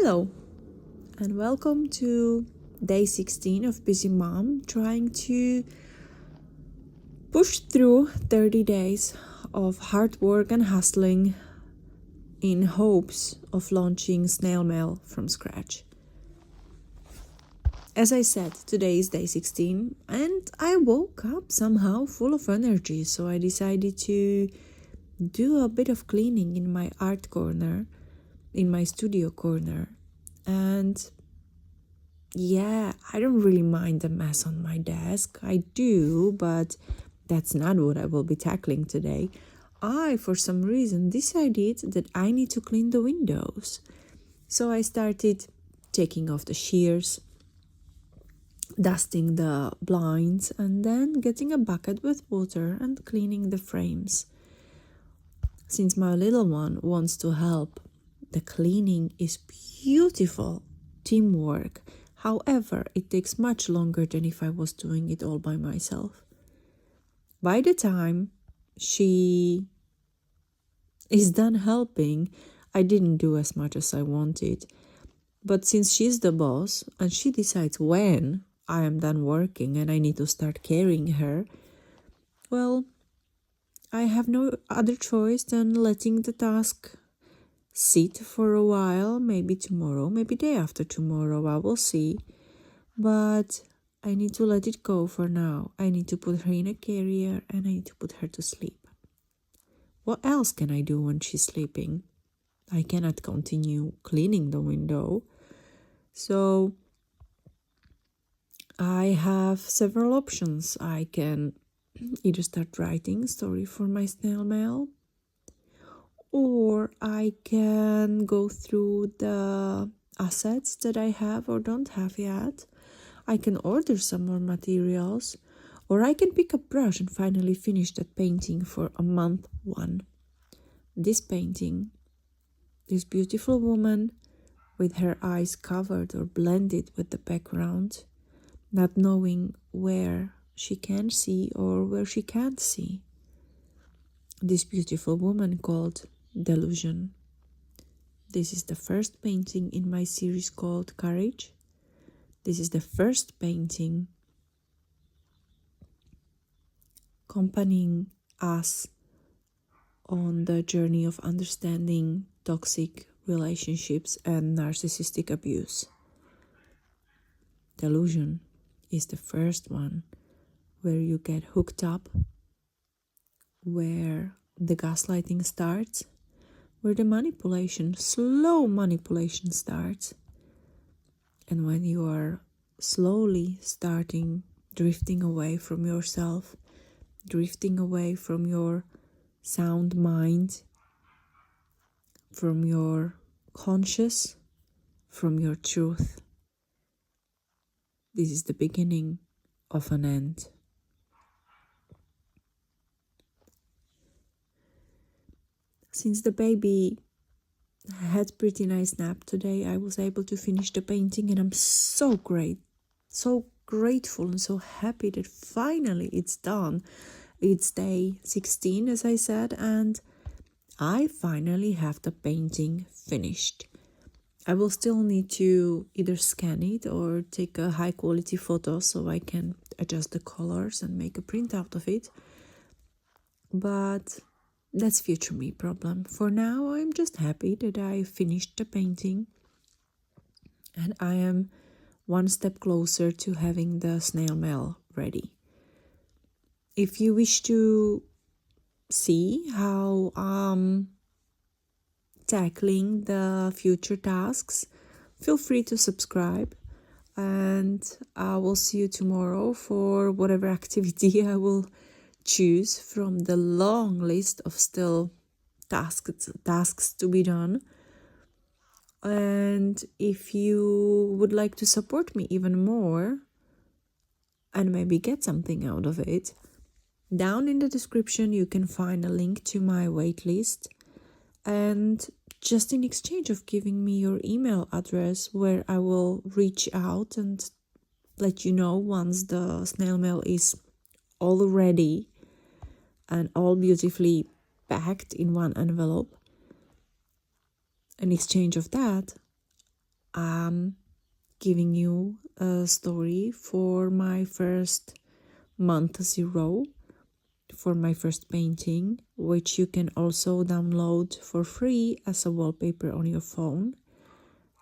Hello, and welcome to day 16 of Busy Mom, trying to push through 30 days of hard work and hustling in hopes of launching Snail Mail from scratch. As I said, today is day 16, and I woke up somehow full of energy, so I decided to do a bit of cleaning in my art corner, in my studio corner, and yeah, I don't really mind the mess on my desk. I do, but that's not what I will be tackling today. I, for some reason, decided that I need to clean the windows. So I started taking off the shears, dusting the blinds, and then getting a bucket with water and cleaning the frames. Since my little one wants to help, the cleaning is beautiful teamwork. However, it takes much longer than if I was doing it all by myself. By the time she is done helping, I didn't do as much as I wanted. But since she's the boss and she decides when I am done working and I need to start carrying her, well, I have no other choice than letting the task sit for a while, maybe tomorrow, maybe day after tomorrow, I will see. But I need to let it go for now. I need to put her in a carrier and I need to put her to sleep. What else can I do when she's sleeping? I cannot continue cleaning the window. So I have several options. I can either start writing a story for my snail mail, or I can go through the assets that I have or don't have yet. I can order some more materials, or I can pick a brush and finally finish that painting for a month one. This painting, this beautiful woman with her eyes covered or blended with the background, not knowing where she can see or where she can't see. This beautiful woman called Delusion. This is the first painting in my series called Courage. This is the first painting accompanying us on the journey of understanding toxic relationships and narcissistic abuse. Delusion is the first one where you get hooked up, where the gaslighting starts, where the manipulation, slow manipulation starts. And when you are slowly starting drifting away from yourself, drifting away from your sound mind, from your conscious, from your truth, this is the beginning of an end. Since the baby had pretty nice nap today, I was able to finish the painting, and I'm so grateful and so happy that finally it's done. It's day 16, as I said, and I finally have the painting finished. I will still need to either scan it or take a high quality photo so I can adjust the colors and make a printout of it. But that's future me problem. For now, I'm just happy that I finished the painting and I am one step closer to having the snail mail ready. If you wish to see how tackling the future tasks, feel free to subscribe, and I will see you tomorrow for whatever activity I will choose from the long list of still tasks to be done. And if you would like to support me even more and maybe get something out of it, down in the description you can find a link to my waitlist, and just in exchange of giving me your email address, where I will reach out and let you know once the snail mail is all ready and all beautifully packed in one envelope. In exchange of that, I'm giving you a story for my first month 0, for my first painting, which you can also download for free as a wallpaper on your phone.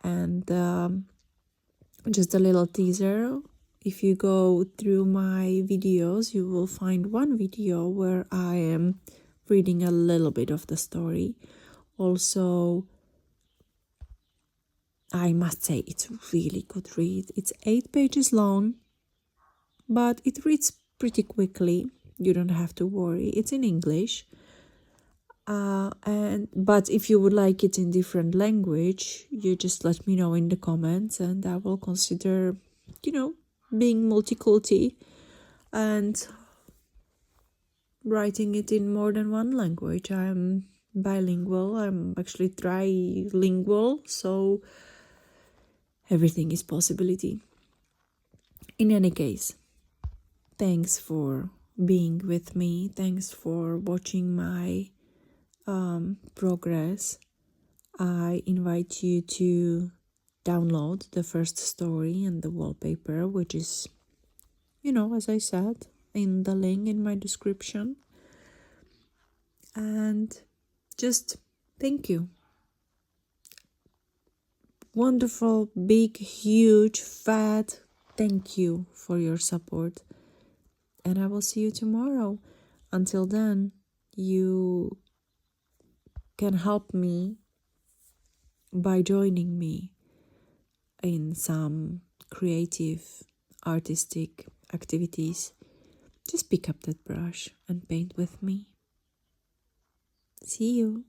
And just a little teaser, if you go through my videos, you will find one video where I am reading a little bit of the story. Also, I must say it's a really good read. It's 8 pages long, but it reads pretty quickly. You don't have to worry. It's in English. But if you would like it in different language, you just let me know in the comments, and I will consider, being multiculti and writing it in more than one language. I'm bilingual. I'm actually trilingual, so everything is possibility. In any case, thanks for being with me. Thanks for watching my progress. I invite you to download the first story and the wallpaper, which is, as I said, in the link in my description. And just thank you. Wonderful, big, huge, fat thank you for your support. And I will see you tomorrow. Until then, you can help me by joining me in some creative, artistic activities. Just pick up that brush and paint with me. See you.